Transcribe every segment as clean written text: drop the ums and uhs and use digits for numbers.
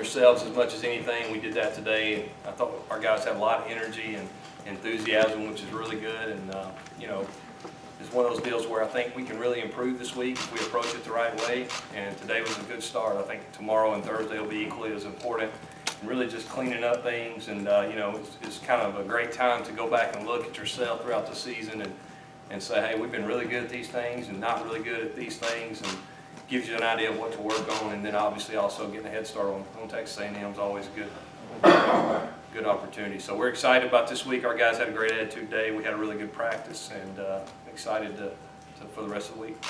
Yourselves as much as anything. We did that today. I thought our guys have a lot of energy and enthusiasm, which is really good. And it's one of those deals where I think we can really improve this week if we approach it the right way. And today was a good start. I think tomorrow and Thursday will be equally as important. And really just cleaning up things, and it's kind of a great time to go back and look at yourself throughout the season and say, hey, we've been really good at these things and not really good at these things, and gives you an idea of what to work on. And then obviously also getting a head start on Texas A&M is always a good opportunity. So we're excited about this week. Our guys had a great attitude today. We had a really good practice, and excited for the rest of the week.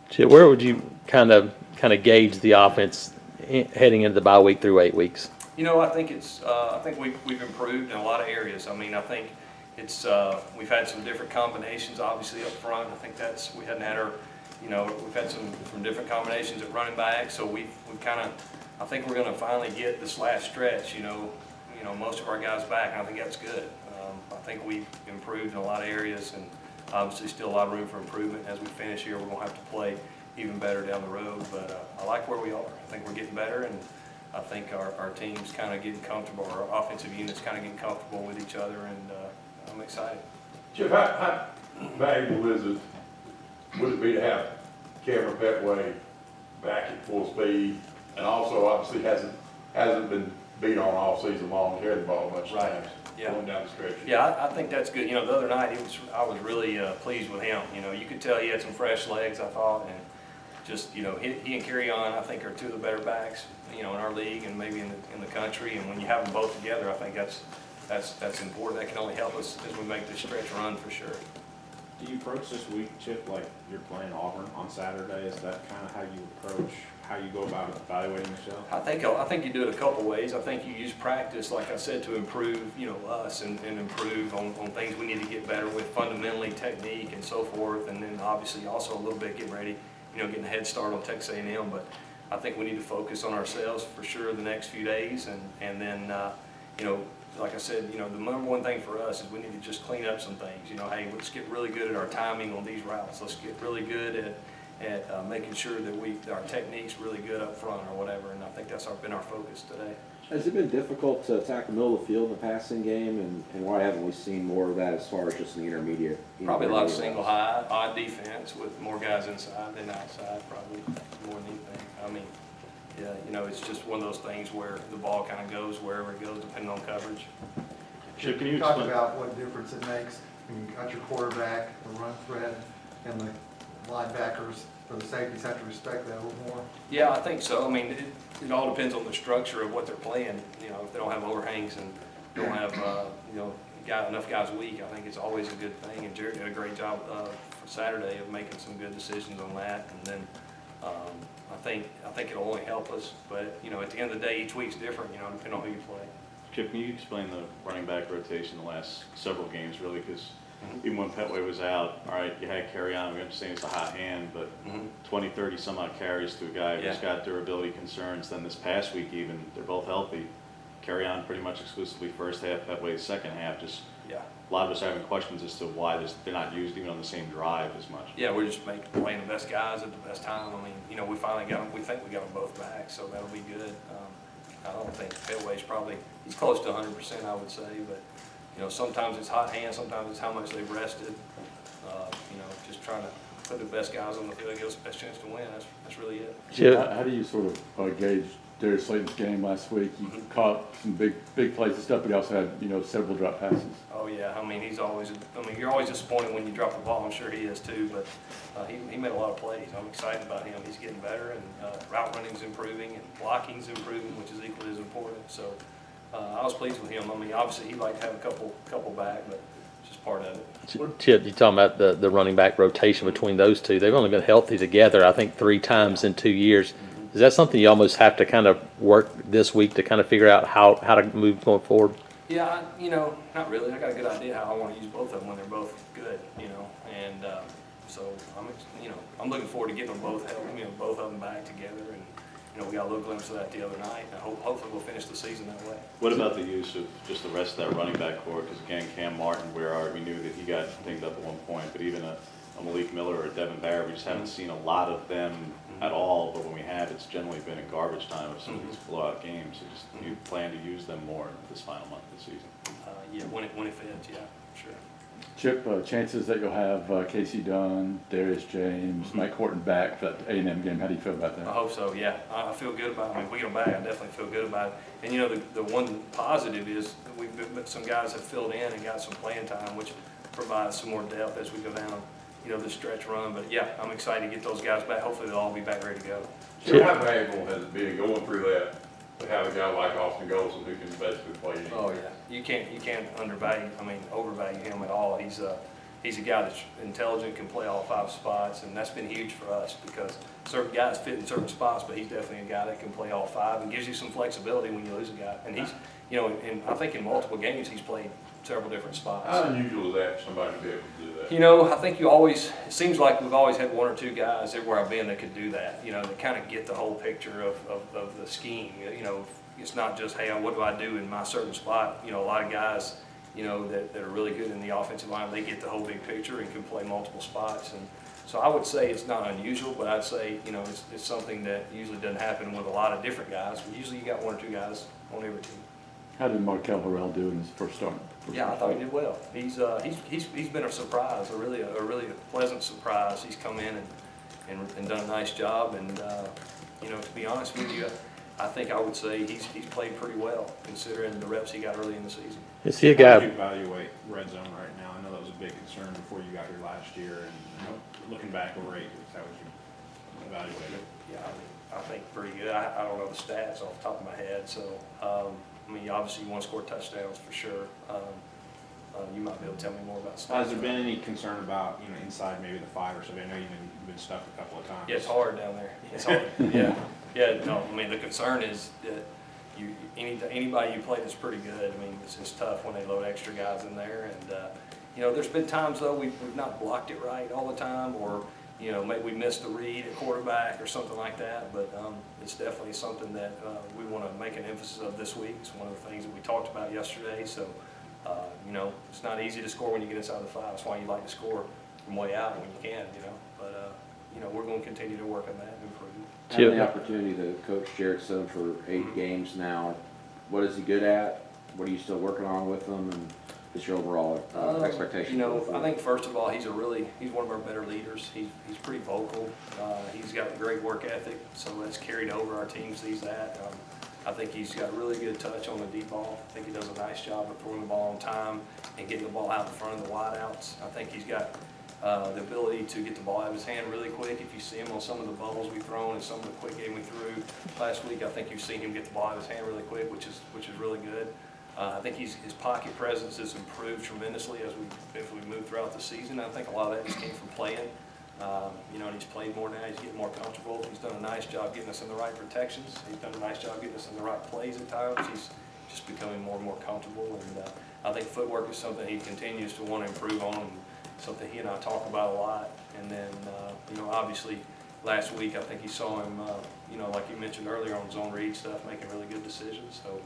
Chip, where would you kind of gauge the offense heading into the bye week through 8 weeks? I think I think we've improved in a lot of areas. I mean, I think it's we've had some different combinations, obviously up front. I think we hadn't had our, we've had some different combinations at running back. So we've kind of, I think we're going to finally get this last stretch. Most of our guys back, and I think that's good. I think we've improved in a lot of areas, and obviously still a lot of room for improvement. As we finish here, we're going to have to play even better down the road. But I like where we are. I think we're getting better, and I think our team's kind of getting comfortable. Our offensive unit's kind of getting comfortable with each other, and I'm excited. Chip, how valuable would it be to have Cameron Petway back at full speed, and also obviously hasn't been beat on all season long, carried the ball a bunch of times going down the stretch? Yeah, I think that's good. The other night I was really pleased with him. You could tell he had some fresh legs, I thought, and just he and Carry-On, I think, are two of the better backs in our league and maybe in the country. And when you have them both together, I think that's important. That can only help us as we make this stretch run for sure. Do you approach this week, Chip, like you're playing Auburn on Saturday? Is that kind of how you approach, how you go about evaluating yourself? I think you do it a couple ways. I think you use practice, like I said, to improve, us and improve on things we need to get better with, fundamentally, technique and so forth. And then obviously also a little bit getting ready, getting a head start on Texas A&M. But I think we need to focus on ourselves for sure the next few days, and then like I said, the number one thing for us is we need to just clean up some things. Hey, let's get really good at our timing on these routes. Let's get really good at making sure that our technique's really good up front or whatever. And I think that's been our focus today. Has it been difficult to attack the middle of the field in the passing game, and why haven't we seen more of that as far as just in the intermediate? Probably a lot of single high, odd defense with more guys inside than outside, probably more than anything. I mean, yeah, it's just one of those things where the ball kind of goes wherever it goes, depending on coverage. Chip, can you talk about what difference it makes when you got your quarterback, the run threat, and the linebackers for the safeties have to respect that a little more? Yeah, I think so. I mean, it all depends on the structure of what they're playing. If they don't have overhangs and don't have, got enough guys weak, I think it's always a good thing. And Jared did a great job for Saturday of making some good decisions on that. And then I think it'll only help us. But at the end of the day, each week's different. Depending on who you play. Chip, can you explain the running back rotation the last several games, really? Because even when Petway was out, all right, you had Carry-On. We understand it's a hot hand, but 20, 30 some odd carries to a guy who's got durability concerns. Then this past week, even they're both healthy. Carry-On pretty much exclusively first half, Petway second half. Just a lot of us are having questions as to why they're not used even on the same drive as much. Yeah, we're just playing the best guys at the best time. I mean, we finally got them. We think we got them both back, so that'll be good. I don't think Petway's he's close to 100%, I would say, but sometimes it's hot hands, sometimes it's how much they've rested. Just trying to put the best guys on the field, give us the best chance to win. That's really it. Yeah. How do you sort of gauge Darius Slayton's game last week? You caught some big plays and stuff, but he also had several drop passes. Oh yeah, I mean you're always disappointed when you drop the ball. I'm sure he is too, but he made a lot of plays. I'm excited about him. He's getting better, and route running's improving, and blocking's improving, which is equally as important. So I was pleased with him. I mean, obviously he'd like to have a couple back, but it's just part of it. Chip, you're talking about the running back rotation between those two. They've only been healthy together, I think, 3 times in 2 years. Is that something you almost have to kind of work this week to kind of figure out how to move going forward? Yeah, not really. I got a good idea how I want to use both of them when they're both good, and so I'm looking forward to getting them both both of them back together, and we got a little glimpse of that the other night. And hopefully we'll finish the season that way. What about the use of just the rest of that running back core? Because again, Cam Martin, we knew that he got dinged up at one point, but even a Malik Miller or a Devin Barrett. We just haven't seen a lot of them at all, but when we have, it's generally been in garbage time of some of these blowout games. So just you plan to use them more this final month of the season. Yeah, when it fits, yeah, sure. Chip, chances that you'll have Casey Dunn, Darius James, Mike Horton back for that A&M game. How do you feel about I that? hope so, yeah. I feel good about it. I mean, if we get them back, I definitely feel good about it. And, you know, the one positive is some guys have filled in and got some playing time, which provides some more depth as we go down, you know, the stretch run. But, yeah, I'm excited to get those guys back. Hopefully they'll all be back ready to go. Chip, how valuable has it been going through that, to have a guy like Austin Golson who can basically play anywhere? Oh, yeah. You can't overvalue him at all. He's a guy that's intelligent, can play all 5 spots, and that's been huge for us because certain guys fit in certain spots, but he's definitely a guy that can play all 5 and gives you some flexibility when you lose a guy. And he's, you know, and I think in multiple games he's played several different spots. How unusual is that for somebody to be able to do that? You know, I think it seems like we've always had 1 or 2 guys everywhere I've been that could do that, you know, that kind of get the whole picture of the scheme. You know, it's not just, hey, what do I do in my certain spot? You know, a lot of guys, you know, that are really good in the offensive line, they get the whole big picture and can play multiple spots. And so I would say it's not unusual, but I'd say, you know, it's something that usually doesn't happen with a lot of different guys. But usually you got 1 or 2 guys on every team. How did Markel Harrell do in his first start? Yeah, I thought he did well. He's been a surprise, a really pleasant surprise. He's come in and done a nice job. And you know, to be honest with you, I think I would say he's played pretty well considering the reps he got early in the season. Is he a How do guy? you evaluate red zone right now? I know that was a big concern before you got here last year, and you know, looking back over 8 weeks, how would you evaluate it? Yeah, I think pretty good. I don't know the stats off the top of my head, so I mean, obviously you want to score touchdowns for sure. You might be able to tell me more about stats. Has there been any concern about, you know, inside maybe the 5 or so? I know you've been stuck a couple of times. Yeah, it's hard down there. It's hard. Yeah. No, I mean, the concern is that anybody you play that's pretty good, I mean, it's tough when they load extra guys in there. And, you know, there's been times, though, we've not blocked it right all the time, or, you know, maybe we missed a read at quarterback or something like that. But it's definitely something that we want to make an emphasis of this week. It's one of the things that we talked about yesterday. So, you know, it's not easy to score when you get inside the 5. That's why you like to score from way out when you can, you know. But, you know, we're going to continue to work on that and improve. Having the opportunity to coach Jared Stone for 8 games now, what is he good at? What are you still working on with him? And what's your overall expectation? You know, I think first of all, he's one of our better leaders. He's pretty vocal. He's got a great work ethic, so that's carried over. Our team sees that. I think he's got really good touch on the deep ball. I think he does a nice job of throwing the ball on time and getting the ball out in front of the wideouts. I think he's got the ability to get the ball out of his hand really quick. If you see him on some of the bubbles we've thrown and some of the quick game we threw last week, I think you've seen him get the ball out of his hand really quick, which is really good. I think his pocket presence has improved tremendously as we move throughout the season. I think a lot of that just came from playing. You know, and he's played more now. He's getting more comfortable. He's done a nice job getting us in the right protections. He's done a nice job getting us in the right plays at times. He's just becoming more and more comfortable. And I think footwork is something he continues to want to improve on, and something he and I talk about a lot. And then, you know, obviously last week I think you saw him, you know, like you mentioned earlier on zone read stuff, making really good decisions. So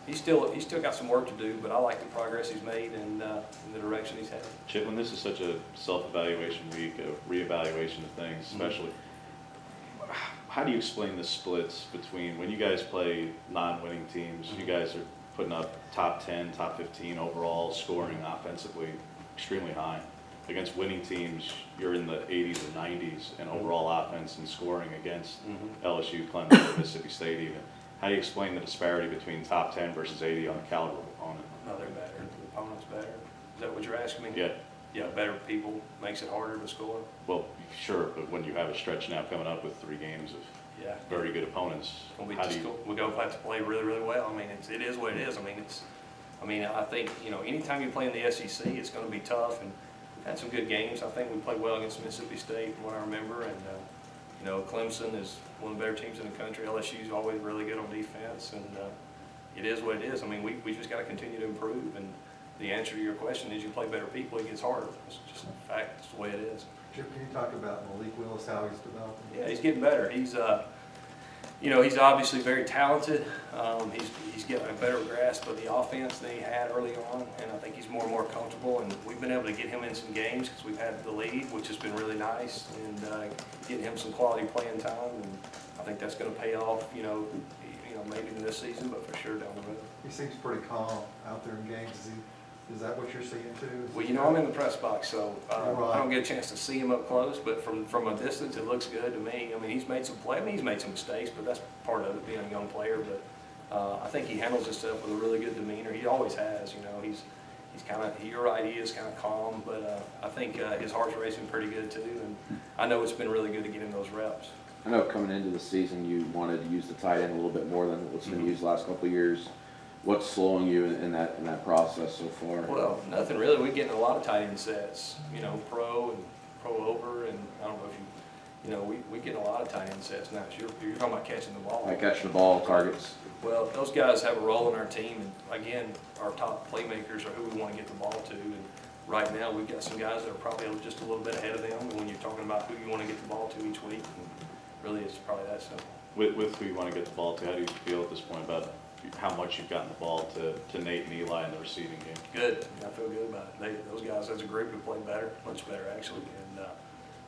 he's still got some work to do, but I like the progress he's made and the direction he's headed. Chip, when this is such a self-evaluation week, a reevaluation of things especially, how do you explain the splits between when you guys play non-winning teams, you guys are putting up top 10, top 15 overall scoring offensively extremely high. Against winning teams, you're in the 80s or 90s in overall offense and scoring against LSU, Clemson, Mississippi State even. How do you explain the disparity between top 10 versus 80 on a caliber of opponent? No, they're better. The opponent's better. Is that what you're asking me? Yeah. Yeah, better people makes it harder to score. Well, sure, but when you have a stretch now coming up with 3 games of very good opponents, we're going to have to play really, really well. I mean, it is what it is. I mean, I think, you know, anytime you play in the SEC, it's going to be tough. And we've had some good games. I think we played well against Mississippi State, from what I remember. And, you know, Clemson is one of the better teams in the country. LSU is always really good on defense. And it is what it is. I mean, we just got to continue to improve. And the answer to your question is you play better people, it gets harder. It's just a fact. It's the way it is. Chip, can you talk about Malik Willis, how he's developing? Yeah, he's getting better. He's, You know, he's obviously very talented. He's getting a better grasp of the offense than he had early on, and I think he's more and more comfortable. And we've been able to get him in some games because we've had the lead, which has been really nice, and getting him some quality playing time. And I think that's going to pay off. You know, maybe in this season, but for sure down the road. He seems pretty calm out there in games. Is that what you're seeing too? Well, you know, I'm in the press box, so Right. I don't get a chance to see him up close, but from a distance, it looks good to me. I mean, he's made some he's made some mistakes, but that's part of it, being a young player. But I think he handles himself with a really good demeanor. He always has, you know. He's kind of, you're right, he is kind of calm, but I think his heart's racing pretty good too, and I know it's been really good to get him those reps. I know coming into the season, you wanted to use the tight end a little bit more than what's been used the last couple of years. What's slowing you in that process so far? Well, nothing really. We're getting a lot of tight end sets, you know, pro and pro over, and I don't know if you know, we get a lot of tight end sets now. So you're talking about catching the ball. Like catching the ball, targets. Well, those guys have a role in our team, and again, our top playmakers are who we want to get the ball to. And right now, we've got some guys that are probably just a little bit ahead of them. And when you're talking about who you want to get the ball to each week, really, it's probably that simple. With who you want to get the ball to, how do you feel at this point about how much you've gotten the ball to Nate and Eli in the receiving game? Good. I feel good about it. Those guys as a group have played better, much better actually, and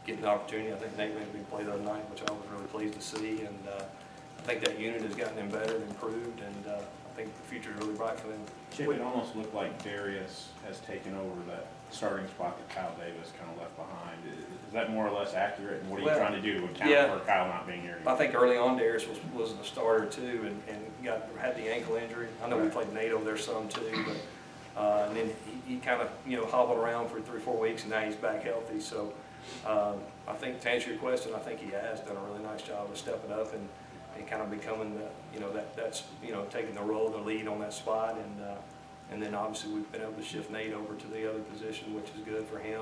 getting the opportunity. I think Nate made a big play the other night, which I was really pleased to see, and I think that unit has gotten them better and improved, and I think the future is really bright for them. Chip, it almost looked like Darius has taken over that starting spot that Kyle Davis kind of left behind. Is that more or less accurate? And what are you Well, trying to do to account yeah. for Kyle not being here? I think early on Darius was the starter too, and had the ankle injury. I know we played Nate over there some too, but and then he kind of, you know, hobbled around for 3 or 4 weeks, and now he's back healthy. So I think, to answer your question, I think he has done a really nice job of stepping up and kind of becoming the, you know, that's you know, taking the role, the lead on that spot, and then obviously we've been able to shift Nate over to the other position, which is good for him,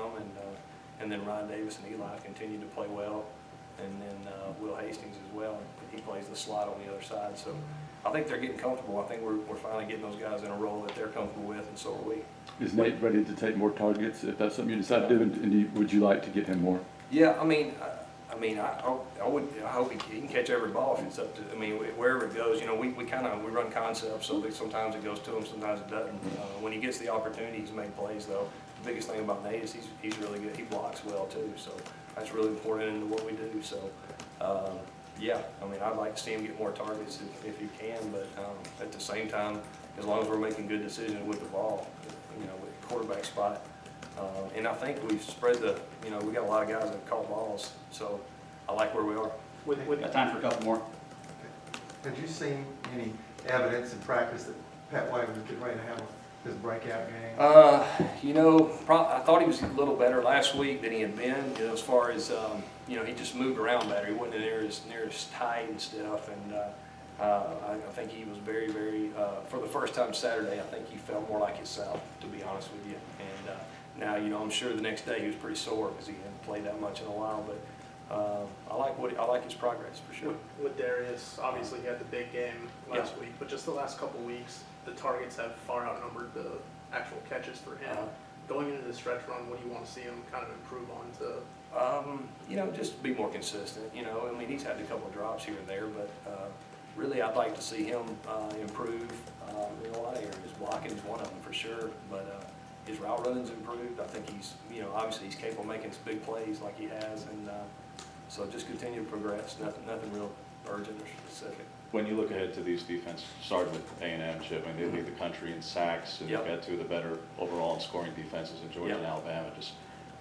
and then Ryan Davis and Eli continue to play well, and then Will Hastings as well. He plays the slot on the other side, so I think they're getting comfortable. I think we're finally getting those guys in a role that they're comfortable with, and so are we. Is Nate ready to take more targets if that's something you decide to do, and would you like to get him more? Yeah, I mean, I hope he can catch every ball if it's up to, I mean, wherever it goes, you know, we run concepts, so that sometimes it goes to him, sometimes it doesn't. When he gets the opportunity, he's made plays though. The biggest thing about Nate is he's really good. He blocks well too, so that's really important into what we do. So, yeah, I mean, I'd like to see him get more targets if he can, but at the same time, as long as we're making good decisions with the ball, you know, with the quarterback spot. And I think we've spread you know, we got a lot of guys that caught balls, so I like where we are. Got time for a couple more. Had you seen any evidence in practice that Pat White was getting ready to have his breakout game? You know, I thought he was a little better last week than he had been, you know, as far as, you know, he just moved around better. He wasn't near as tight and stuff, and I think he was very, very, for the first time Saturday, I think he felt more like himself, to be honest with you. And now, you know, I'm sure the next day he was pretty sore because he hadn't played that much in a while, but I like his progress for sure. With Darius, obviously he had the big game last week, but just the last couple weeks, the targets have far outnumbered the actual catches for him. Going into the stretch run, what do you want to see him kind of improve on to? You know, just be more consistent. You know, I mean, he's had a couple of drops here and there, but really I'd like to see him improve in a lot of areas. Blocking is one of them for sure, but his route running's improved. I think he's, you know, obviously he's capable of making some big plays like he has, and so just continue to progress. Nothing real urgent or specific. When you look ahead to these defenses, starting with A&M, Chip, I mean, they lead the country in sacks, and Yep. they've got two of the better overall in scoring defenses in Georgia Yep. and Alabama. Just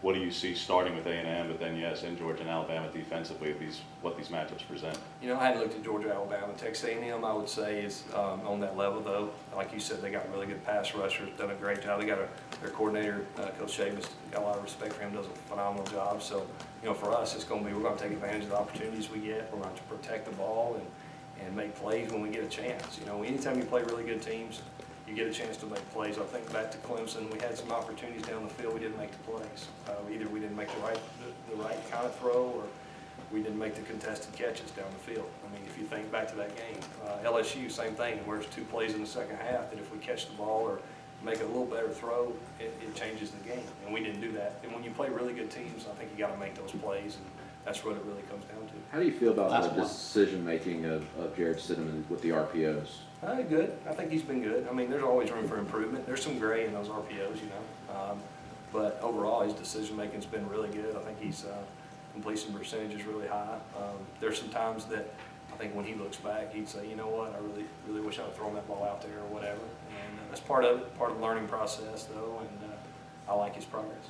what do you see starting with A&M, but then, yes, in Georgia and Alabama defensively, what these matchups present? You know, I hadn't looked at Georgia, Alabama. Texas A&M, I would say, is on that level, though. Like you said, they got really good pass rushers, done a great job. They got their coordinator, Coach Shavis, got a lot of respect for him, does a phenomenal job. So, you know, for us, it's going to be, we're going to take advantage of the opportunities we get. We're going to protect the ball and make plays when we get a chance. You know, anytime you play really good teams, you get a chance to make plays. I think back to Clemson, we had some opportunities down the field, we didn't make the plays. Either we didn't make the right kind of throw, or we didn't make the contested catches down the field. I mean, if you think back to that game, LSU, same thing, where it's 2 plays in the second half, that if we catch the ball or make a little better throw, it changes the game, and we didn't do that. And when you play really good teams, I think you got to make those plays, and that's what it really comes down to. How do you feel about Last the one. decision-making of Jared Stidham with the RPOs? Good. I think he's been good. I mean, there's always room for improvement. There's some gray in those RPOs, but overall, his decision-making's been really good. I think he's completion percentage is really high. There's some times that I think when he looks back, he'd say, you know what, I really, really wish I had thrown that ball out there or whatever. And that's part of it, part of the learning process, though, and I like his progress.